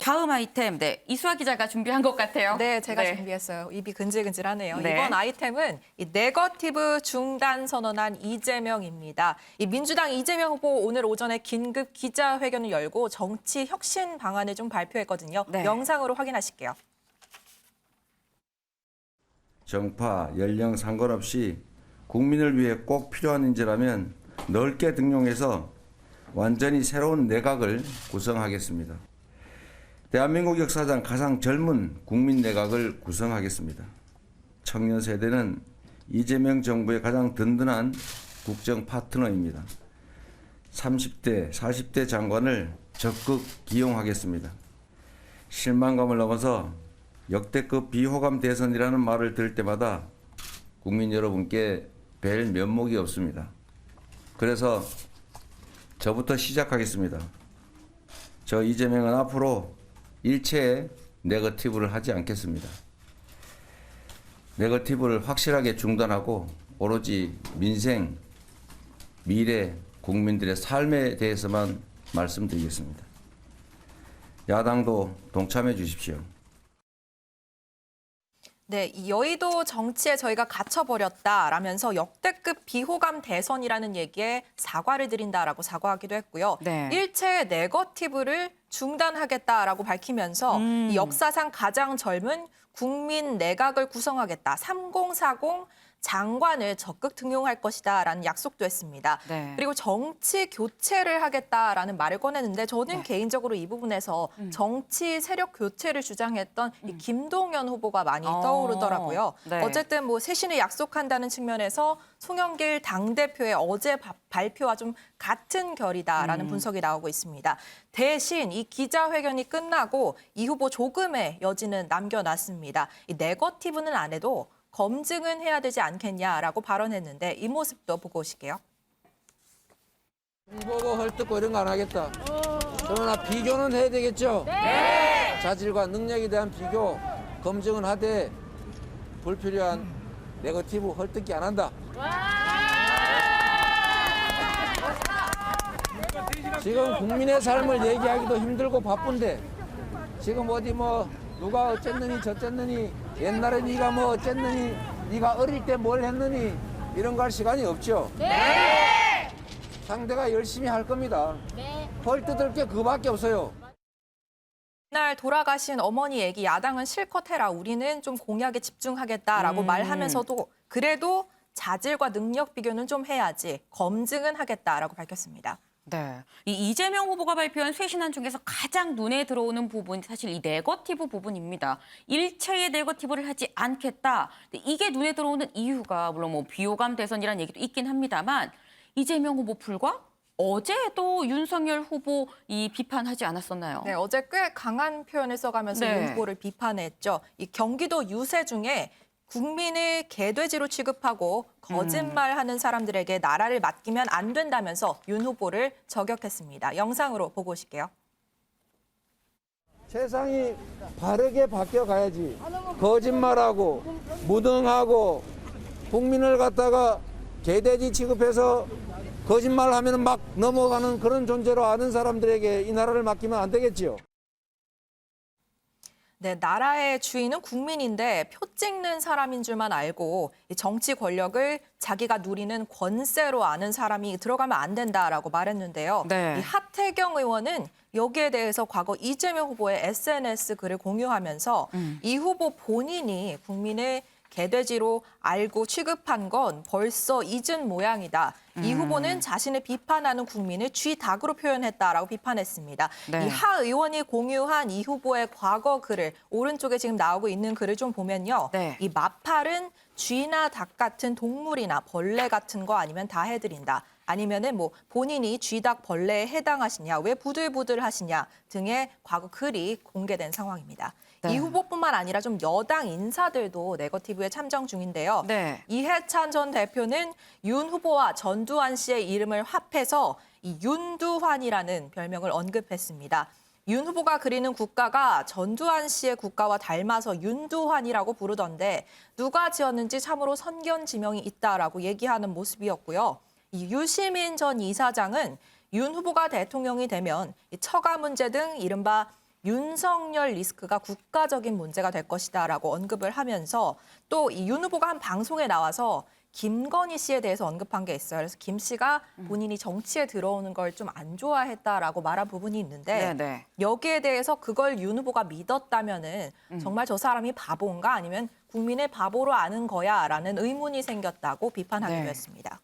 다음 아이템, 이수아 기자가 준비한 것 같아요. 네, 제가 준비했어요. 입이 근질근질하네요. 네. 이번 아이템은 이 네거티브 중단 선언한 이재명입니다. 이 민주당 이재명 후보 오늘 오전에 긴급 기자회견을 열고 정치 혁신 방안을 좀 발표했거든요. 네. 영상으로 확인하실게요. 정파, 연령 상관없이 국민을 위해 꼭 필요한 인재라면 넓게 등용해서 완전히 새로운 내각을 구성하겠습니다. 대한민국 역사상 가장 젊은 국민 내각을 구성하겠습니다. 청년 세대는 이재명 정부의 가장 든든한 국정 파트너입니다. 30대, 40대 장관을 적극 기용하겠습니다. 실망감을 넘어서 역대급 비호감 대선이라는 말을 들을 때마다 국민 여러분께 뵐 면목이 없습니다. 그래서 저부터 시작하겠습니다. 저 이재명은 앞으로 일체의 네거티브를 하지 않겠습니다. 네거티브를 확실하게 중단하고 오로지 민생, 미래, 국민들의 삶에 대해서만 말씀드리겠습니다. 야당도 동참해 주십시오. 네, 이 여의도 정치에 저희가 갇혀버렸다라면서 역대급 비호감 대선이라는 얘기에 사과를 드린다라고 사과하기도 했고요. 네. 일체 네거티브를 중단하겠다라고 밝히면서 이 역사상 가장 젊은 국민 내각을 구성하겠다. 3040 장관을 적극 등용할 것이다라는 약속도 했습니다. 네. 그리고 정치 교체를 하겠다라는 말을 꺼내는데 저는 개인적으로 이 부분에서 정치 세력 교체를 주장했던 이 김동연 후보가 많이 떠오르더라고요. 네. 어쨌든 뭐 쇄신을 약속한다는 측면에서 송영길 당대표의 어제 발표와 좀 같은 결이다라는 분석이 나오고 있습니다. 대신 이 기자회견이 끝나고 이 후보 조금의 여지는 남겨놨습니다. 이 네거티브는 안 해도 검증은 해야 되지 않겠냐라고 발언했는데 이 모습도 보고 오실게요. 홍보고 헐뜯고 이런 거 안 하겠다. 그러나 비교는 해야 되겠죠? 네! 자질과 능력에 대한 비교, 검증은 하되 불필요한 네거티브 헐뜯기 안 한다. 지금 국민의 삶을 얘기하기도 힘들고 바쁜데 지금 어디 뭐 누가 어쨌느니 저쨌느니 옛날에 네가 뭐 어쨌느니 네가 어릴 때 뭘 했느니 이런 거 할 시간이 없죠. 네. 상대가 열심히 할 겁니다. 네. 헐 뜯을 게 그밖에 없어요. 날 돌아가신 어머니 얘기 야당은 실컷 해라. 우리는 좀 공약에 집중하겠다라고 말하면서도 그래도 자질과 능력 비교는 좀 해야지 검증은 하겠다라고 밝혔습니다. 네. 이 이재명 후보가 발표한 쇄신안 중에서 가장 눈에 들어오는 부분이 사실 이 네거티브 부분입니다. 일체의 네거티브를 하지 않겠다. 근데 이게 눈에 들어오는 이유가 물론 뭐 비호감 대선이라는 얘기도 있긴 합니다만 이재명 후보 불과 어제도 윤석열 후보 이 비판하지 않았었나요? 네, 어제 꽤 강한 표현을 써가면서 네. 윤 후보를 비판했죠. 이 경기도 유세 중에 국민을 개돼지로 취급하고 거짓말하는 사람들에게 나라를 맡기면 안 된다면서 윤 후보를 저격했습니다. 영상으로 보고 오실게요. 세상이 바르게 바뀌어가야지. 거짓말하고 무능하고 국민을 갖다가 개돼지 취급해서 거짓말하면 막 넘어가는 그런 존재로 아는 사람들에게 이 나라를 맡기면 안 되겠지요. 네, 나라의 주인은 국민인데 표 찍는 사람인 줄만 알고 이 정치 권력을 자기가 누리는 권세로 아는 사람이 들어가면 안 된다라고 말했는데요. 네. 이 하태경 의원은 여기에 대해서 과거 이재명 후보의 SNS 글을 공유하면서 이 후보 본인이 국민을 개돼지로 알고 취급한 건 벌써 잊은 모양이다. 이 후보는 자신을 비판하는 국민을 쥐닭으로 표현했다라고 비판했습니다. 네. 이 하 의원이 공유한 이 후보의 과거 글을 오른쪽에 지금 나오고 있는 글을 좀 보면요. 네. 이 마팔은 쥐나 닭 같은 동물이나 벌레 같은 거 아니면 다 해드린다. 아니면은 뭐 본인이 쥐닭 벌레에 해당하시냐, 왜 부들부들 하시냐 등의 과거 글이 공개된 상황입니다. 네. 이 후보뿐만 아니라 좀 여당 인사들도 네거티브에 참정 중인데요. 네. 이해찬 전 대표는 윤 후보와 전두환 씨의 이름을 합해서 이 윤두환이라는 별명을 언급했습니다. 윤 후보가 그리는 국가가 전두환 씨의 국가와 닮아서 윤두환이라고 부르던데 누가 지었는지 참으로 선견지명이 있다라고 얘기하는 모습이었고요. 이 유시민 전 이사장은 윤 후보가 대통령이 되면 처가 문제 등 이른바 윤석열 리스크가 국가적인 문제가 될 것이다라고 언급을 하면서 또 이 윤 후보가 한 방송에 나와서 김건희 씨에 대해서 언급한 게 있어요. 그래서 김 씨가 본인이 정치에 들어오는 걸 좀 안 좋아했다라고 말한 부분이 있는데 네네. 여기에 대해서 그걸 윤 후보가 믿었다면은 정말 저 사람이 바보인가 아니면 국민을 바보로 아는 거야라는 의문이 생겼다고 비판하기도 네. 했습니다.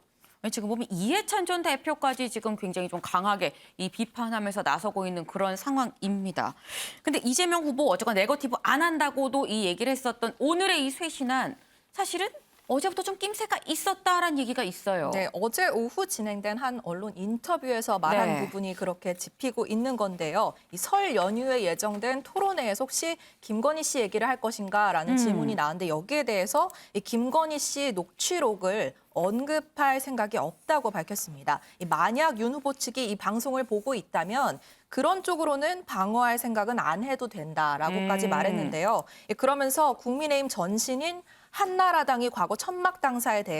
지금 보면 이해찬 전 대표까지 지금 굉장히 좀 강하게 이 비판하면서 나서고 있는 그런 상황입니다. 근데 이재명 후보 어쨌건 네거티브 안 한다고도 이 얘기를 했었던 오늘의 이 쇄신안 사실은 어제부터 좀 낌새가 있었다라는 얘기가 있어요. 네, 어제 오후 진행된 한 언론 인터뷰에서 말한 네. 부분이 그렇게 짚히고 있는 건데요. 이 설 연휴에 예정된 토론회에서 혹시 김건희 씨 얘기를 할 것인가라는 질문이 나왔는데 여기에 대해서 이 김건희 씨 녹취록을 언급할 생각이 없다고 밝혔습니다. 만약 윤 후보 측이 이 방송을 보고 있다면 그런 쪽으로는 방어할 생각은 안 해도 된다라고까지 말했는데요. 그러면서 국민의힘 전신인 한나라당이 과거 천막 당사를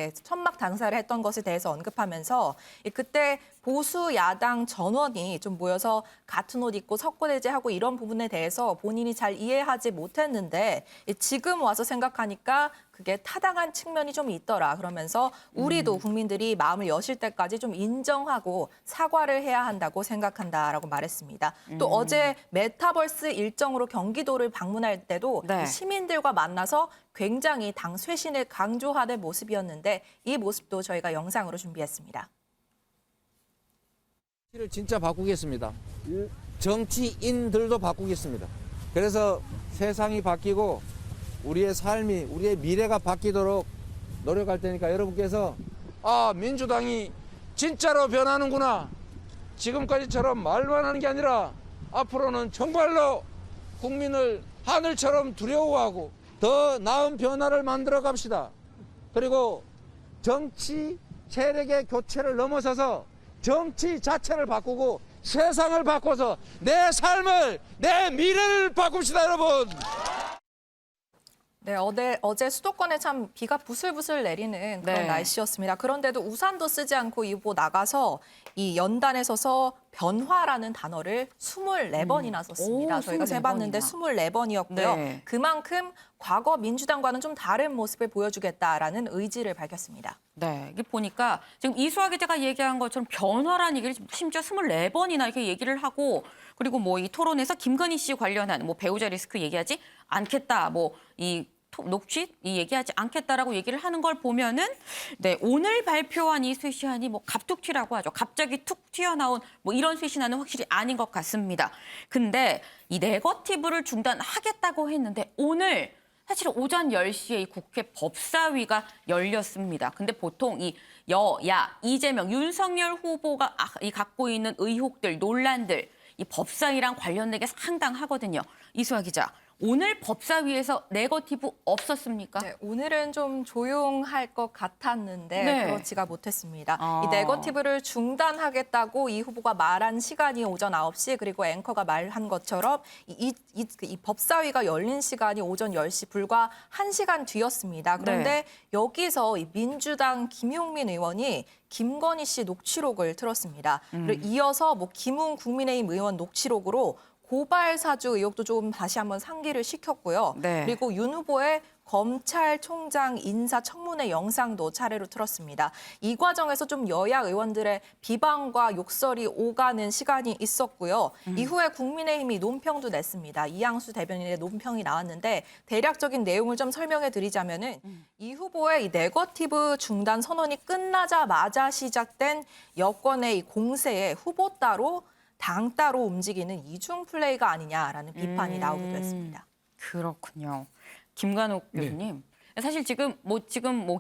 했던 것에 대해서 언급하면서 그때 보수 야당 전원이 좀 모여서 같은 옷 입고 석고대죄하고 이런 부분에 대해서 본인이 잘 이해하지 못했는데 지금 와서 생각하니까 그게 타당한 측면이 좀 있더라. 그러면서 우리도 국민들이 마음을 여실 때까지 좀 인정하고 사과를 해야 한다고 생각한다라고 말했습니다. 또 어제 메타버스 일정으로 경기도를 방문할 때도 네. 시민들과 만나서 굉장히 당 쇄신을 강조하는 모습이었는데 이 모습도 저희가 영상으로 준비했습니다. 정치를 진짜 바꾸겠습니다. 정치인들도 바꾸겠습니다. 그래서 세상이 바뀌고 우리의 삶이, 우리의 미래가 바뀌도록 노력할 테니까 여러분께서 민주당이 진짜로 변하는구나. 지금까지처럼 말만 하는 게 아니라 앞으로는 정말로 국민을 하늘처럼 두려워하고 더 나은 변화를 만들어 갑시다. 그리고 정치 세력의 교체를 넘어서서 정치 자체를 바꾸고 세상을 바꿔서 내 삶을, 내 미래를 바꿉시다, 여러분. 네, 어제 수도권에 참 비가 부슬부슬 내리는 그런 네. 날씨였습니다. 그런데도 우산도 쓰지 않고 이 후보 나가서 이 연단에 서서 변화라는 단어를 24번이나 썼습니다. 오, 저희가 24번이나. 세봤는데 24번이었고요. 네. 그만큼 과거 민주당과는 좀 다른 모습을 보여주겠다라는 의지를 밝혔습니다. 네, 이게 보니까 지금 이수아 기자가 얘기한 것처럼 변화라는 얘기를 심지어 24번이나 이렇게 얘기를 하고 그리고 뭐 이 토론에서 김건희 씨 관련한 뭐 배우자 리스크 얘기하지 않겠다, 뭐 이 녹취 이 얘기하지 않겠다라고 얘기를 하는 걸 보면은 네 오늘 발표한 이 쇄신안이 뭐 갑툭튀라고 하죠. 갑자기 툭 튀어나온 뭐 이런 쇄신안은 확실히 아닌 것 같습니다. 근데 이 네거티브를 중단하겠다고 했는데 오늘 사실 오전 10시에 이 국회 법사위가 열렸습니다. 근데 보통 이 여야 이재명, 윤석열 후보가 이 갖고 있는 의혹들, 논란들 이 법사위랑 관련된 게 상당하거든요. 이수아 기자, 오늘 법사위에서 네거티브 없었습니까? 네, 오늘은 좀 조용할 것 같았는데 네. 그렇지가 못했습니다. 아. 이 네거티브를 중단하겠다고 이 후보가 말한 시간이 오전 9시 그리고 앵커가 말한 것처럼 이 법사위가 열린 시간이 오전 10시 불과 1시간 뒤였습니다. 그런데 네. 여기서 이 민주당 김용민 의원이 김건희 씨 녹취록을 틀었습니다. 그리고 이어서 뭐 김웅 국민의힘 의원 녹취록으로 고발 사주 의혹도 좀 다시 한번 상기를 시켰고요. 네. 그리고 윤 후보의 검찰총장 인사청문회 영상도 차례로 틀었습니다. 이 과정에서 좀 여야 의원들의 비방과 욕설이 오가는 시간이 있었고요. 이후에 국민의힘이 논평도 냈습니다. 이양수 대변인의 논평이 나왔는데 대략적인 내용을 좀 설명해 드리자면은 이 후보의 이 네거티브 중단 선언이 끝나자마자 시작된 여권의 이 공세에 후보 따로 당 따로 움직이는 이중 플레이가 아니냐라는 비판이 나오기도 했습니다. 그렇군요. 김관욱 네. 교수님. 사실 지금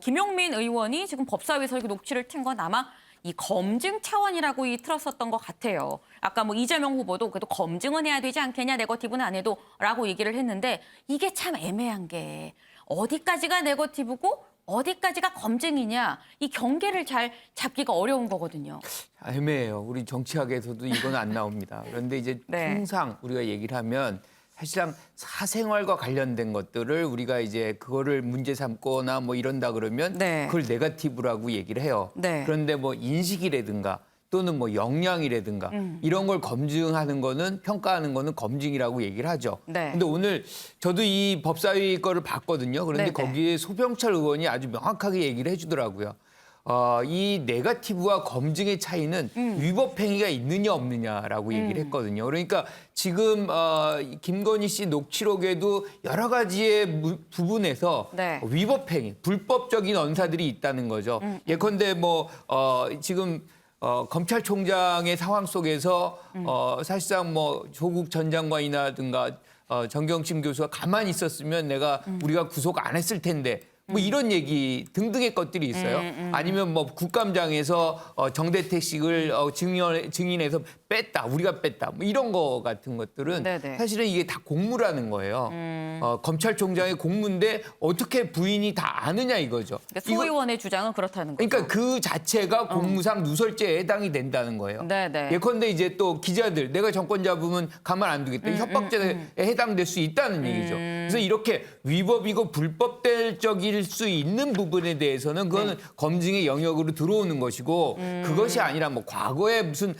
김용민 의원이 지금 법사위에서 이렇게 녹취를 튄 건 아마 이 검증 차원이라고 틀었었던 것 같아요. 아까 뭐 이재명 후보도 그래도 검증은 해야 되지 않겠냐, 네거티브는 안 해도라고 얘기를 했는데 이게 참 애매한 게 어디까지가 네거티브고 어디까지가 검증이냐 이 경계를 잘 잡기가 어려운 거거든요. 애매해요. 우리 정치학에서도 이건 안 나옵니다. 그런데 이제 네. 통상 우리가 얘기를 하면 사실상 사생활과 관련된 것들을 우리가 이제 그거를 문제 삼거나 뭐 이런다 그러면 네. 그걸 네거티브라고 얘기를 해요. 네. 그런데 뭐 인식이라든가 또는 뭐 역량이라든가 이런 걸 검증하는 거는 평가하는 거는 검증이라고 얘기를 하죠. 네. 근데 오늘 저도 이 법사위 거를 봤거든요. 그런데 네네. 거기에 소병철 의원이 아주 명확하게 얘기를 해주더라고요. 이 네거티브와 검증의 차이는 위법 행위가 있느냐 없느냐라고 얘기를 했거든요. 그러니까 지금 김건희 씨 녹취록에도 여러 가지의 부분에서 네. 위법 행위, 불법적인 언사들이 있다는 거죠. 예컨대 뭐 지금 검찰총장의 상황 속에서 사실상 뭐 조국 전 장관이라든가 정경심 교수가 가만히 있었으면 우리가 구속 안 했을 텐데 뭐 이런 얘기 등등의 것들이 있어요. 아니면 뭐 국감장에서 정대택 씨를 증인해서 뺐다, 우리가 뺐다, 뭐 이런 거 같은 것들은 네네. 사실은 이게 다 공무라는 거예요. 검찰총장의 공무인데 어떻게 부인이 다 아느냐 이거죠. 그러니까 소 의원의 주장은 그렇다는 거죠. 그러니까 그 자체가 공무상 누설죄에 해당이 된다는 거예요. 네네. 예컨대 이제 또 기자들 내가 정권 잡으면 가만 안 두겠다. 협박죄에 해당될 수 있다는 얘기죠. 그래서 이렇게 위법이고 불법적일 수 있는 부분에 대해서는 그거는 검증의 영역으로 들어오는 것이고 그것이 아니라 뭐 과거에 무슨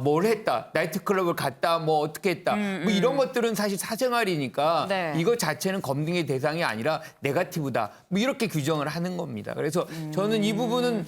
뭘 했다. 나이트클럽을 갔다. 뭐 어떻게 했다. 뭐 이런 것들은 사실 사생활이니까 네. 이거 자체는 검증의 대상이 아니라 네거티브다. 뭐 이렇게 규정을 하는 겁니다. 그래서 저는 이 부분은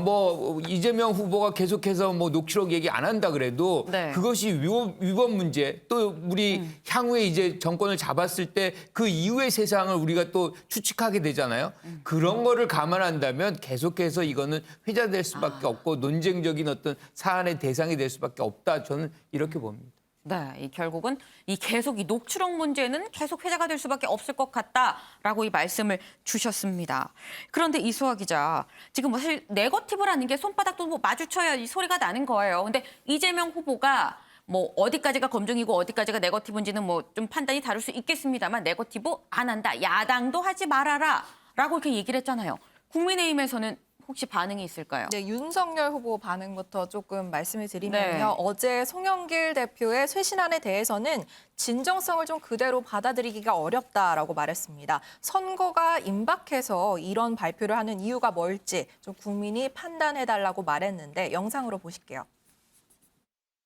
뭐 이재명 후보가 계속해서 뭐 녹취록 얘기 안 한다 그래도 네. 그것이 위법 문제 또 우리 향후에 이제 정권을 잡았을 때 그 이후의 세상을 우리가 또 추측하게 되잖아요. 그런 거를 감안한다면 계속해서 이거는 회자될 수밖에 없고 논쟁적인 어떤 사안의 대상이 될 수밖에 없다. 저는 이렇게 봅니다. 네, 결국은 계속 이 녹취록 문제는 계속 회자가 될 수밖에 없을 것 같다라고 이 말씀을 주셨습니다. 그런데 이수아 기자, 지금 사실 네거티브라는 게 손바닥도 뭐 마주쳐야 이 소리가 나는 거예요. 근데 이재명 후보가 뭐 어디까지가 검증이고 어디까지가 네거티브인지는 뭐 좀 판단이 다를 수 있겠습니다만 네거티브 안 한다. 야당도 하지 말아라라고 이렇게 얘기를 했잖아요. 국민의힘에서는 혹시 반응이 있을까요? 네, 윤석열 후보 반응부터 조금 말씀을 드리면요. 네. 어제 송영길 대표의 쇄신안에 대해서는 진정성을 좀 그대로 받아들이기가 어렵다라고 말했습니다. 선거가 임박해서 이런 발표를 하는 이유가 뭘지 좀 국민이 판단해달라고 말했는데 영상으로 보실게요.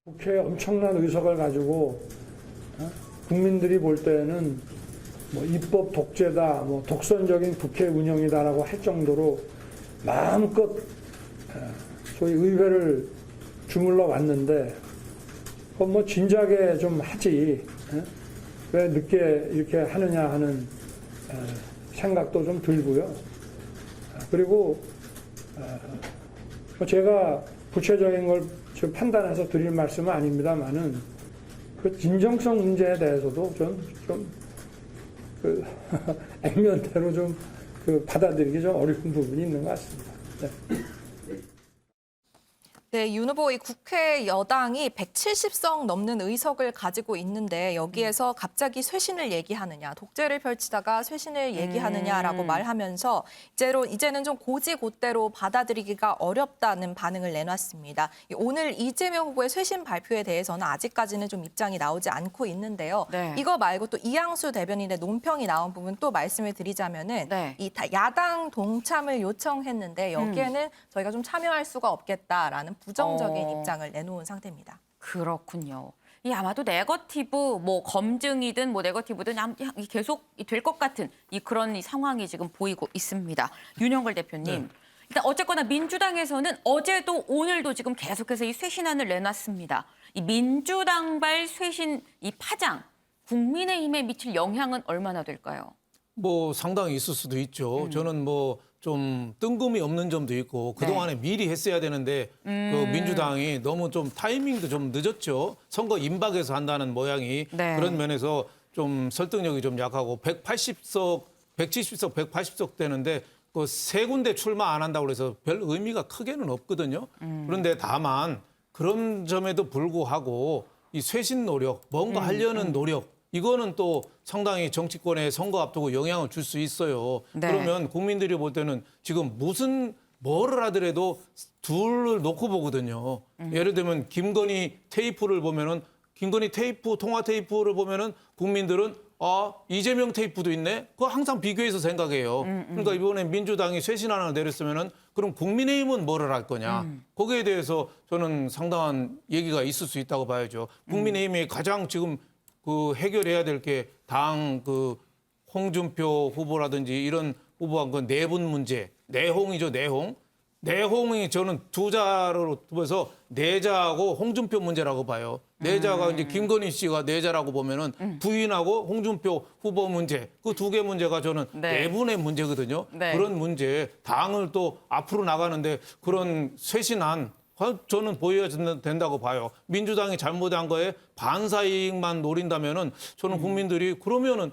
국회에 엄청난 의석을 가지고 국민들이 볼 때는 뭐 입법 독재다, 뭐 독선적인 국회 운영이다라고 할 정도로 마음껏 소위 의회를 주물러 왔는데 그건 뭐 진작에 좀 하지 왜 늦게 이렇게 하느냐 하는 생각도 좀 들고요. 그리고 제가 구체적인 걸 판단해서 드릴 말씀은 아닙니다만은 그 진정성 문제에 대해서도 그 액면대로 그 받아들이기 좀 어려운 부분이 있는 것 같습니다. 네. 네, 윤 후보 이 국회 여당이 170석 넘는 의석을 가지고 있는데 여기에서 갑자기 쇄신을 얘기하느냐, 독재를 펼치다가 쇄신을 얘기하느냐라고 말하면서 이제는 좀 고지고대로 받아들이기가 어렵다는 반응을 내놨습니다. 오늘 이재명 후보의 쇄신 발표에 대해서는 아직까지는 좀 입장이 나오지 않고 있는데요. 네. 이거 말고 또 이양수 대변인의 논평이 나온 부분 또 말씀을 드리자면은 네. 야당 동참을 요청했는데 여기에는 저희가 좀 참여할 수가 없겠다라는 부정적인 입장을 내놓은 상태입니다. 그렇군요. 아마도 네거티브, 뭐 검증이든 뭐 네거티브든 계속 될 것 같은 그런 상황이 지금 보이고 있습니다. 윤영걸 대표님. 일단 어쨌거나 민주당에서는 어제도 오늘도 지금 계속해서 이 쇄신안을 내놨습니다. 이 민주당발 쇄신 이 파장, 국민의힘에 미칠 영향은 얼마나 될까요? 뭐 상당히 있을 수도 있죠. 저는 뭐 좀 뜬금이 없는 점도 있고 그동안에 미리 했어야 되는데 그 민주당이 너무 좀 타이밍도 좀 늦었죠. 선거 임박에서 한다는 모양이 네. 그런 면에서 좀 설득력이 좀 약하고 180석, 170석, 180석 되는데 그 세 군데 출마 안 한다고 해서 별 의미가 크게는 없거든요. 그런데 다만 그런 점에도 불구하고 이 쇄신 노력, 뭔가 하려는 노력 이거는 또 상당히 정치권에 선거 앞두고 영향을 줄 수 있어요. 네. 그러면 국민들이 볼 때는 지금 뭐를 하더라도 둘을 놓고 보거든요. 예를 들면 김건희 테이프를 보면은 김건희 테이프, 통화 테이프를 보면은 국민들은 이재명 테이프도 있네. 그거 항상 비교해서 생각해요. 그러니까 이번에 민주당이 쇄신안을 내렸으면은 그럼 국민의힘은 뭐를 할 거냐? 거기에 대해서 저는 상당한 얘기가 있을 수 있다고 봐야죠. 국민의힘이 가장 지금 그 해결해야 될 게 당 그 홍준표 후보라든지 이런 후보한 건 내분 문제, 내홍이죠, 내홍. 내홍이 저는 두 자로 두어서 내자하고 홍준표 문제라고 봐요. 내자가 이제 김건희 씨가 내자라고 보면은 부인하고 홍준표 후보 문제 그 두 개 문제가 저는 네. 내분의 문제거든요. 네. 그런 문제 당을 또 앞으로 나가는데 그런 쇄신안 저는 보여야 된다고 봐요. 민주당이 잘못한 거에 반사이익만 노린다면은 저는 국민들이 그러면은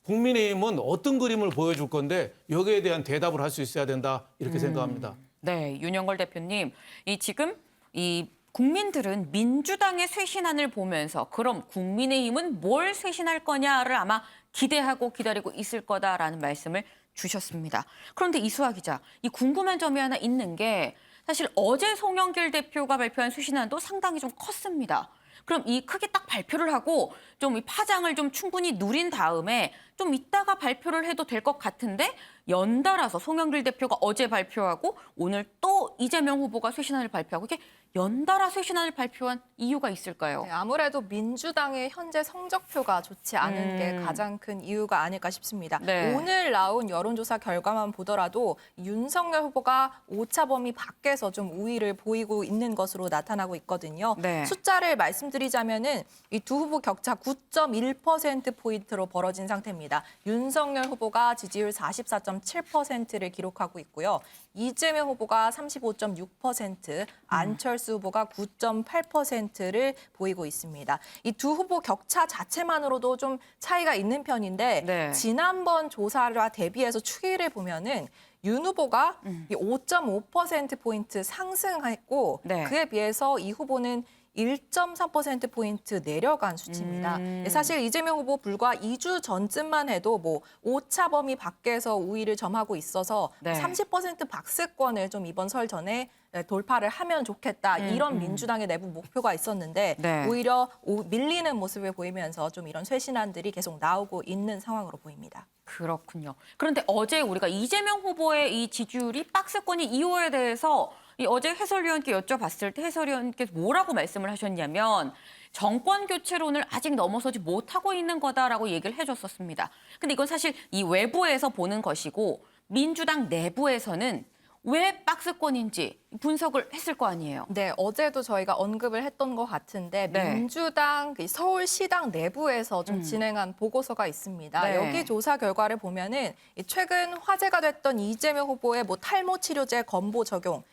국민의힘은 어떤 그림을 보여줄 건데 여기에 대한 대답을 할 수 있어야 된다 이렇게 생각합니다. 네, 윤영걸 대표님, 지금 이 국민들은 민주당의 쇄신안을 보면서 그럼 국민의힘은 뭘 쇄신할 거냐를 아마 기대하고 기다리고 있을 거다라는 말씀을 주셨습니다. 그런데 이수아 기자, 이 궁금한 점이 하나 있는 게 사실 어제 송영길 대표가 발표한 쇄신안도 상당히 좀 컸습니다. 그럼 이 크게 딱 발표를 하고 좀 이 파장을 좀 충분히 누린 다음에 좀 이따가 발표를 해도 될 것 같은데 연달아서 송영길 대표가 어제 발표하고 오늘 또 이재명 후보가 쇄신안을 발표하고 이게 연달아 쇄신안을 발표한 이유가 있을까요? 네, 아무래도 민주당의 현재 성적표가 좋지 않은 게 가장 큰 이유가 아닐까 싶습니다. 네. 오늘 나온 여론조사 결과만 보더라도 윤석열 후보가 오차 범위 밖에서 좀 우위를 보이고 있는 것으로 나타나고 있거든요. 네. 숫자를 말씀드리자면은 이 두 후보 격차 9.1%포인트로 벌어진 상태입니다. 윤석열 후보가 지지율 44.7%를 기록하고 있고요. 이재명 후보가 35.6%, 안철수 후보가 9.8%를 보이고 있습니다. 이 두 후보 격차 자체만으로도 좀 차이가 있는 편인데 네. 지난번 조사와 대비해서 추이를 보면은 윤 후보가 5.5%포인트 상승했고 네. 그에 비해서 이 후보는 1.3%포인트 내려간 수치입니다. 사실 이재명 후보 불과 2주 전쯤만 해도 뭐 오차 범위 밖에서 우위를 점하고 있어서 네. 30% 박스권을 좀 이번 설 전에 돌파를 하면 좋겠다. 이런 민주당의 내부 목표가 있었는데 네. 오히려 밀리는 모습을 보이면서 좀 이런 쇄신안들이 계속 나오고 있는 상황으로 보입니다. 그렇군요. 그런데 어제 우리가 이재명 후보의 이 지지율이 박스권이 이유에 대해서 이 어제 해설위원께 여쭤봤을 때 해설위원께서 뭐라고 말씀을 하셨냐면 정권 교체론을 아직 넘어서지 못하고 있는 거다라고 얘기를 해줬었습니다. 근데 이건 사실 이 외부에서 보는 것이고 민주당 내부에서는 왜 박스권인지 분석을 했을 거 아니에요. 네, 어제도 저희가 언급을 했던 것 같은데 네. 민주당 서울시당 내부에서 좀 진행한 보고서가 있습니다. 네. 여기 조사 결과를 보면은 최근 화제가 됐던 이재명 후보의 뭐 탈모 치료제 건보 적용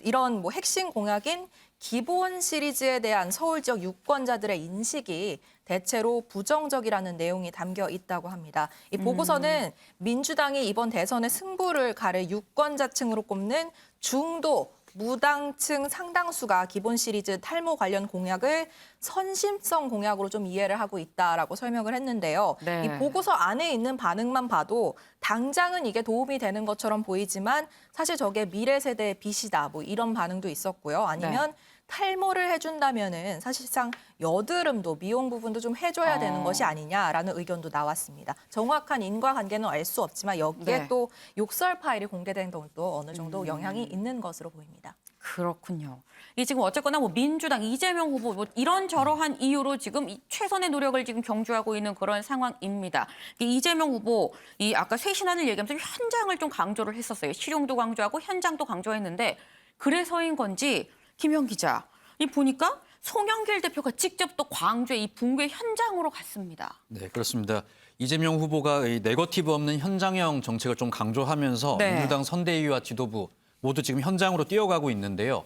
이런 뭐 핵심 공약인 기본 시리즈에 대한 서울 지역 유권자들의 인식이 대체로 부정적이라는 내용이 담겨 있다고 합니다. 이 보고서는 민주당이 이번 대선의 승부를 가를 유권자층으로 꼽는 중도 무당층 상당수가 기본 시리즈 탈모 관련 공약을 선심성 공약으로 좀 이해를 하고 있다라고 설명을 했는데요. 네. 이 보고서 안에 있는 반응만 봐도 당장은 이게 도움이 되는 것처럼 보이지만 사실 저게 미래 세대의 빚이다. 뭐 이런 반응도 있었고요. 아니면 탈모를 해준다면은 사실상 여드름도 미용 부분도 좀 해줘야 되는 것이 아니냐라는 의견도 나왔습니다. 정확한 인과관계는 알 수 없지만 여기에 네. 또 욕설 파일이 공개된 것도 어느 정도 영향이 있는 것으로 보입니다. 그렇군요. 이 지금 어쨌거나 뭐 민주당 이재명 후보 뭐 이런저러한 이유로 지금 이 최선의 노력을 지금 경주하고 있는 그런 상황입니다. 이 이재명 후보 이 아까 쇄신안을 얘기하면서 현장을 좀 강조를 했었어요. 실용도 강조하고 현장도 강조했는데 그래서인 건지 김현 기자 이 보니까 송영길 대표가 직접 또 광주의 이 붕괴 현장으로 갔습니다. 네, 그렇습니다. 이재명 후보가 이 네거티브 없는 현장형 정책을 좀 강조하면서 네. 민주당 선대위와 지도부 모두 지금 현장으로 뛰어가고 있는데요.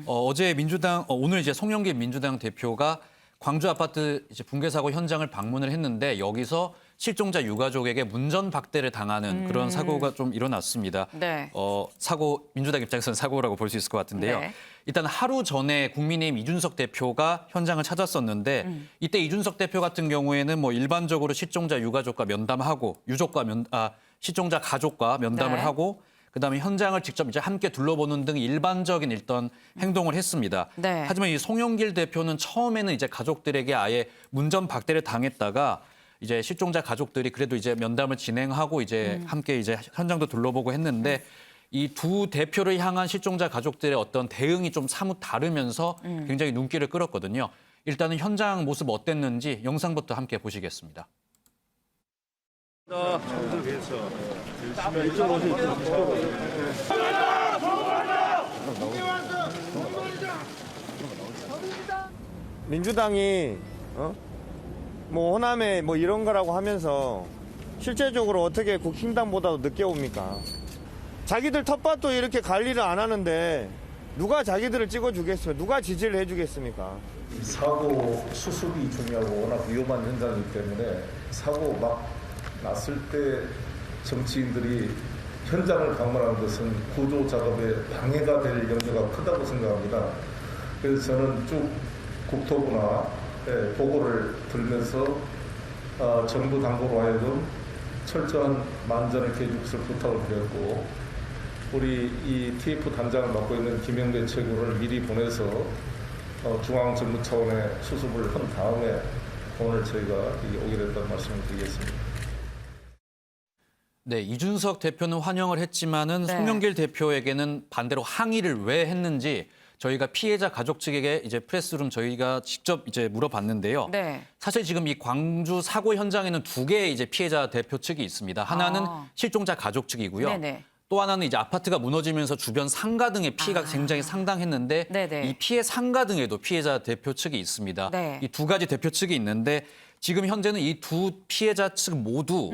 어제 오늘 이제 송영길 민주당 대표가 광주 아파트 이제 붕괴 사고 현장을 방문을 했는데 여기서 실종자 유가족에게 문전박대를 당하는 그런 사고가 좀 일어났습니다. 네. 민주당 입장에서는 사고라고 볼 수 있을 것 같은데요. 네. 일단 하루 전에 국민의힘 이준석 대표가 현장을 찾았었는데 이때 이준석 대표 같은 경우에는 뭐 일반적으로 실종자 유가족과 면담하고 실종자 가족과 면담을 네. 하고 그다음에 현장을 직접 이제 함께 둘러보는 등 일반적인 일단 행동을 했습니다. 네. 하지만 이 송영길 대표는 처음에는 이제 가족들에게 아예 문전박대를 당했다가 이제 실종자 가족들이 그래도 이제 면담을 진행하고 이제 함께 이제 현장도 둘러보고 했는데 이 두 대표를 향한 실종자 가족들의 어떤 대응이 좀 사뭇 다르면서 굉장히 눈길을 끌었거든요. 일단은 현장 모습 어땠는지 영상부터 함께 보시겠습니다. 민주당이 뭐 호남에 뭐 이런 거라고 하면서 실제적으로 어떻게 국힘당보다도 늦게 옵니까? 자기들 텃밭도 이렇게 관리를 안 하는데 누가 자기들을 찍어주겠어요? 누가 지지를 해주겠습니까? 사고 수습이 중요하고 워낙 위험한 현장이기 때문에 사고 막 났을 때 정치인들이 현장을 방문하는 것은 구조 작업에 방해가 될 염려가 크다고 생각합니다. 그래서 저는 쭉 국토부나 보고를 들으면서 정부 당국으로 하여금 철저한 만전의 계급을 부탁을 드렸고 우리 이 TF 단장을 맡고 있는 김영배 최고를 미리 보내서 중앙정부 차원의 수습을 한 다음에 오늘 저희가 오게 됐다는 말씀을 드리겠습니다. 네, 이준석 대표는 환영을 했지만은 네. 송영길 대표에게는 반대로 항의를 왜 했는지 저희가 피해자 가족 측에게 이제 프레스룸 저희가 직접 이제 물어봤는데요. 네. 사실 지금 이 광주 사고 현장에는 두 개의 이제 피해자 대표 측이 있습니다. 하나는 실종자 가족 측이고요. 네네. 또 하나는 이제 아파트가 무너지면서 주변 상가 등의 피해가 굉장히 상당했는데 네네. 이 피해 상가 등에도 피해자 대표 측이 있습니다. 네. 이 두 가지 대표 측이 있는데 지금 현재는 이 두 피해자 측 모두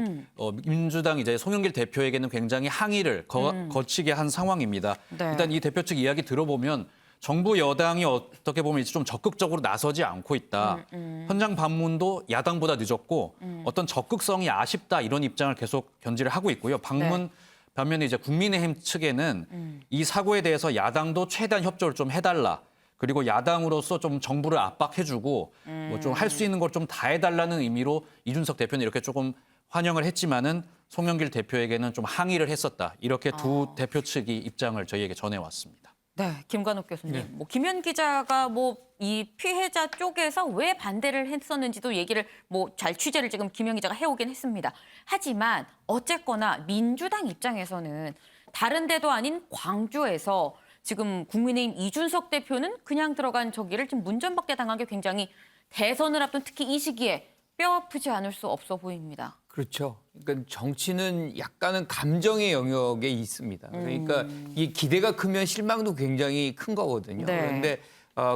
민주당 이제 송영길 대표에게는 굉장히 항의를 거치게 한 상황입니다. 네. 일단 이 대표 측 이야기 들어보면 정부 여당이 어떻게 보면 이제 좀 적극적으로 나서지 않고 있다. 현장 방문도 야당보다 늦었고 어떤 적극성이 아쉽다 이런 입장을 계속 견지를 하고 있고요. 방문 반면에 이제 국민의힘 측에는 이 사고에 대해서 야당도 최대한 협조를 좀 해달라. 그리고 야당으로서 좀 정부를 압박해주고 뭐 좀 할 수 있는 걸 좀 다 해달라는 의미로 이준석 대표는 이렇게 조금 환영을 했지만은 송영길 대표에게는 좀 항의를 했었다. 이렇게 두 대표 측이 입장을 저희에게 전해왔습니다. 네, 김관욱 교수님. 뭐 김현 기자가 뭐 이 피해자 쪽에서 왜 반대를 했었는지도 얘기를 뭐 잘 취재를 지금 김현 기자가 해오긴 했습니다. 하지만 어쨌거나 민주당 입장에서는 다른 데도 아닌 광주에서 지금 국민의힘 이준석 대표는 그냥 들어간 저기를 지금 문전박대 당한 게 굉장히 대선을 앞둔 특히 이 시기에 뼈 아프지 않을 수 없어 보입니다. 그렇죠. 그러니까 정치는 약간은 감정의 영역에 있습니다. 그러니까 이 기대가 크면 실망도 굉장히 큰 거거든요. 네. 그런데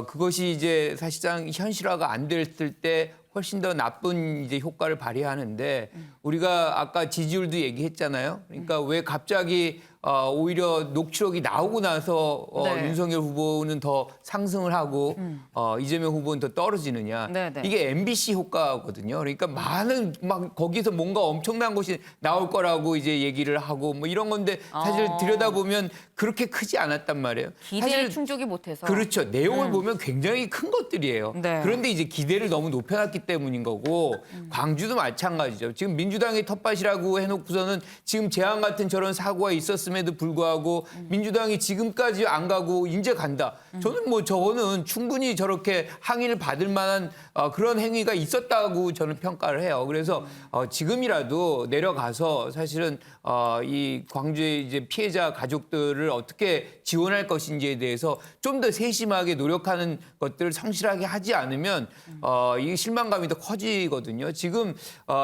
그것이 이제 사실상 현실화가 안 됐을 때 훨씬 더 나쁜 이제 효과를 발휘하는데 우리가 아까 지지율도 얘기했잖아요. 그러니까 왜 갑자기 오히려 녹취록이 나오고 나서 네. 윤석열 후보는 더 상승을 하고 이재명 후보는 더 떨어지느냐. 네네. 이게 MBC 효과거든요. 그러니까 많은 막 거기서 뭔가 엄청난 것이 나올 거라고 이제 얘기를 하고 뭐 이런 건데 사실 들여다보면 그렇게 크지 않았단 말이에요. 기대에 사실 충족이 못해서. 그렇죠. 내용을 보면 굉장히 큰 것들이에요. 네. 그런데 이제 기대를 너무 높여놨기 때문인 거고 광주도 마찬가지죠. 지금 민주당이 텃밭이라고 해놓고서는 지금 재앙 같은 저런 사고가 있었음에도 불구하고 민주당이 지금까지 안 가고 이제 간다. 저는 뭐 저거는 충분히 저렇게 항의를 받을 만한 그런 행위가 있었다고 저는 평가를 해요. 그래서 지금이라도 내려가서 사실은 이 광주의 이제 피해자 가족들을 어떻게 지원할 것인지에 대해서 좀 더 세심하게 노력하는 것들을 성실하게 하지 않으면 이 실망감이 더 커지거든요. 지금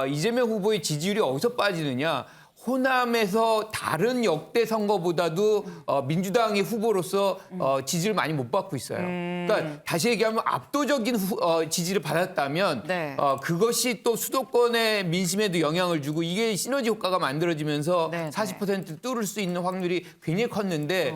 이재명 후보의 지지율이 어디서 빠지느냐? 호남에서 다른 역대 선거보다도 민주당의 후보로서 지지를 많이 못 받고 있어요. 그러니까 다시 얘기하면 압도적인 지지를 받았다면 네. 그것이 또 수도권의 민심에도 영향을 주고 이게 시너지 효과가 만들어지면서 네, 네. 40% 뚫을 수 있는 확률이 굉장히 컸는데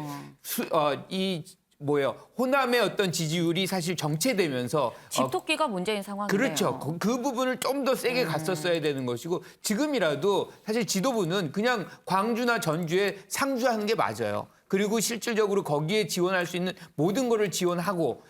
호남의 어떤 지지율이 사실 정체되면서 집토끼가 문제인 상황이네요. 그렇죠. 그 부분을 좀 더 세게 갔었어야 되는 것이고 지금이라도 사실 지도부는 그냥 광주나 전주에 상주하는 게 맞아요. 그리고 실질적으로 거기에 지원할 수 있는 모든 거를 지원하고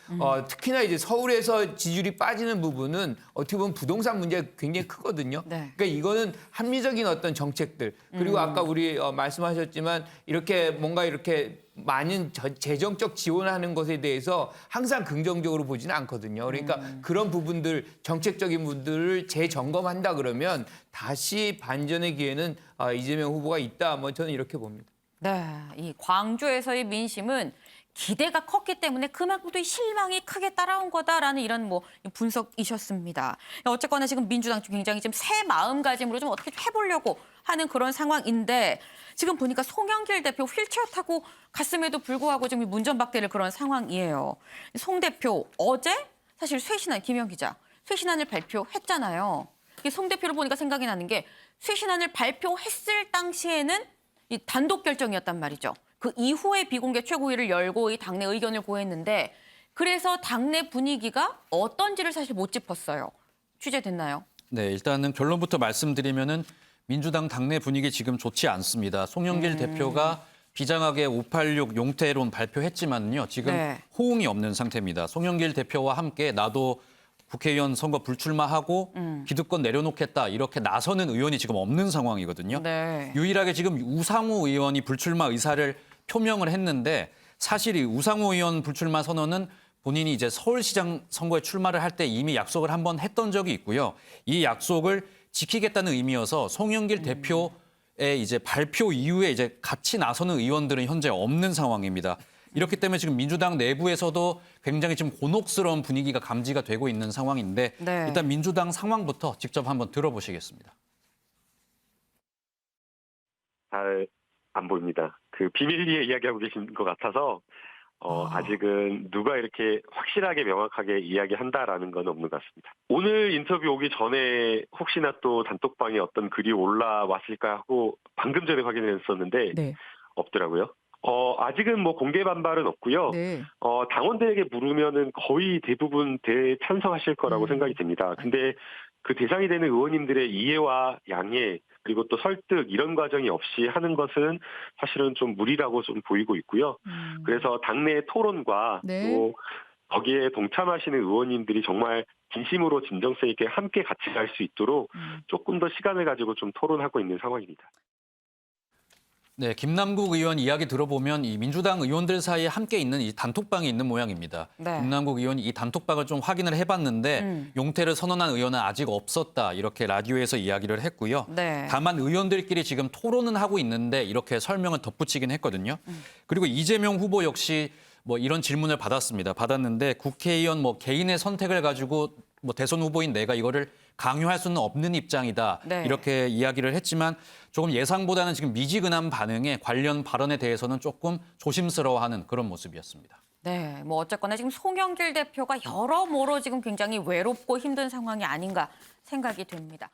특히나 이제 서울에서 지지율이 빠지는 부분은 어떻게 보면 부동산 문제가 굉장히 크거든요. 네. 그러니까 이거는 합리적인 어떤 정책들 그리고 아까 우리 말씀하셨지만 이렇게 뭔가 이렇게 많은 재정적 지원하는 것에 대해서 항상 긍정적으로 보지는 않거든요. 그러니까 그런 부분들 정책적인 부분들을 재점검한다 그러면 다시 반전의 기회는 이재명 후보가 있다. 뭐 저는 이렇게 봅니다. 네, 이 광주에서의 민심은 기대가 컸기 때문에 그만큼 또 이 실망이 크게 따라온 거다라는 이런 뭐 분석이셨습니다. 어쨌거나 지금 민주당 쪽 굉장히 지금 새 마음가짐으로 좀 어떻게 좀 해보려고 하는 그런 상황인데 지금 보니까 송영길 대표 휠체어 타고 갔음에도 불구하고 지금 문전박대를 그런 상황이에요. 송 대표 어제 사실 쇄신안 김영 기자 쇄신안을 발표했잖아요. 송 대표를 보니까 생각이 나는 게 쇄신안을 발표했을 당시에는 이 단독 결정이었단 말이죠. 그 이후에 비공개 최고위를 열고 이 당내 의견을 고했는데 그래서 당내 분위기가 어떤지를 사실 못 짚었어요. 취재됐나요? 네, 일단은 결론부터 말씀드리면은 민주당 당내 분위기 지금 좋지 않습니다. 송영길 대표가 비장하게 586 용태론 발표했지만요. 지금 네. 호응이 없는 상태입니다. 송영길 대표와 함께 나도 국회의원 선거 불출마하고 기득권 내려놓겠다 이렇게 나서는 의원이 지금 없는 상황이거든요. 네. 유일하게 지금 우상호 의원이 불출마 의사를 표명을 했는데 사실 이 우상호 의원 불출마 선언은 본인이 이제 서울시장 선거에 출마를 할 때 이미 약속을 한번 했던 적이 있고요. 이 약속을 지키겠다는 의미여서 송영길 대표의 이제 발표 이후에 이제 같이 나서는 의원들은 현재 없는 상황입니다. 이렇기 때문에 지금 민주당 내부에서도 굉장히 지금 곤혹스러운 분위기가 감지가 되고 있는 상황인데 네. 일단 민주당 상황부터 직접 한번 들어보시겠습니다. 잘 안 보입니다. 그 비밀리에 이야기하고 계신 것 같아서 아직은 누가 이렇게 확실하게 명확하게 이야기한다라는 건 없는 것 같습니다. 오늘 인터뷰 오기 전에 혹시나 또 단톡방에 어떤 글이 올라왔을까 하고 방금 전에 확인을 했었는데 네. 없더라고요. 아직은 뭐 공개 반발은 없고요. 네. 당원들에게 물으면은 거의 대부분 대찬성하실 거라고 생각이 듭니다. 근데 그 대상이 되는 의원님들의 이해와 양해 그리고 또 설득 이런 과정이 없이 하는 것은 사실은 좀 무리라고 좀 보이고 있고요. 그래서 당내 토론과 네. 또 거기에 동참하시는 의원님들이 정말 진심으로 진정성 있게 함께 같이 갈 수 있도록 조금 더 시간을 가지고 좀 토론하고 있는 상황입니다. 네, 김남국 의원 이야기 들어보면 이 민주당 의원들 사이에 함께 있는 이 단톡방이 있는 모양입니다. 네. 김남국 의원이 이 단톡방을 좀 확인을 해봤는데 용태를 선언한 의원은 아직 없었다 이렇게 라디오에서 이야기를 했고요. 네. 다만 의원들끼리 지금 토론은 하고 있는데 이렇게 설명을 덧붙이긴 했거든요. 그리고 이재명 후보 역시 뭐 이런 질문을 받았는데 국회의원 뭐 개인의 선택을 가지고 뭐 대선 후보인 내가 이거를 강요할 수는 없는 입장이다. 네. 이렇게 이야기를 했지만 조금 예상보다는 지금 미지근한 반응에 관련 발언에 대해서는 조금 조심스러워하는 그런 모습이었습니다. 네, 뭐 어쨌거나 지금 송영길 대표가 여러모로 지금 굉장히 외롭고 힘든 상황이 아닌가 생각이 됩니다.